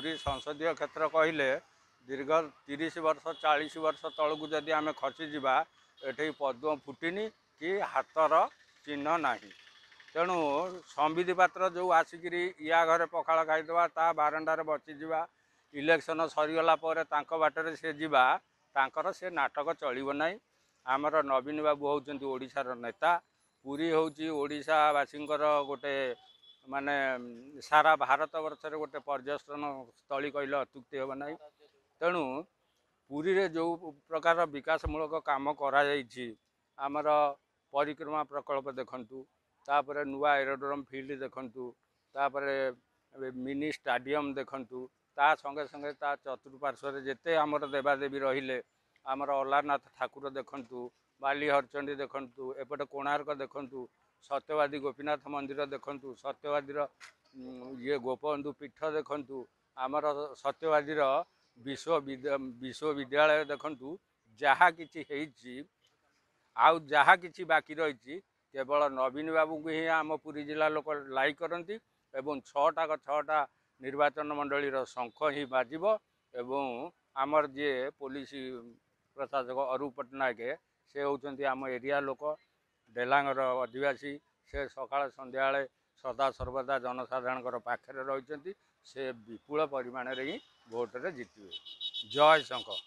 पुरी संसदीय क्षेत्र कहले दीर्घ 30 वर्ष 40 वर्ष तलू जदि आम खसीजा ये पद्म फुटिनी कि हाथर चिन्ह ना तेणु संविधि पात्र जो आसिक या घरे पखाड़ खाईदे ता बारंडार बचीजा इलेक्शन सरीगला बाटर से जीवा तांकर से नाटक चलो ना। आमर नवीन बाबू होउछन्ति ओडिशार नेता पुरी होउछि ओडिशावासी गोटे माने सारा भारत वर्ष गोटे पर्यटन स्थली कहले अत्युक्ति हे ना। तेणु पुरी रे जो प्रकार विकासमूलक काम करा आमर परिक्रमा प्रकल्प देखंतु तापर नुआ एरोड्रोम फील्ड देखंतु तापर मिनी स्टाडियम देखंतु ता संगे संगे ता चतुर्पार्श्व जेते आमर देवादेवी रहिले आमर अलारनाथ ठाकुर देखंतु बाली हरचंडी देखंतु एपटे कोणार्क देखंतु सत्यवादी गोपीनाथ मंदिर देखंतु सत्यवादी ये गोपबंधु पीठ देखंतु आमर सत्यवादी विश्वविद्यालय देखंतु जहा किछि हेछि आउ जहा किछि बाकी रही केवल नवीन बाबू को ही आम पुरी जिला लोक लाइक करती एवं 6टा निर्वाचन मंडलीर शंख ही बाजिब एवं आमर जे पुलिस प्रशासक अरूप पट्टनायक से होउछन्ति आम एरिया लोक डेलांगर अधिवासी से सकाळ संध्या सदा सर्वदा जनसाधारण पाखे रही से विपुल परिमाण रे ही भोट रे जीतिबे। जय शंकर।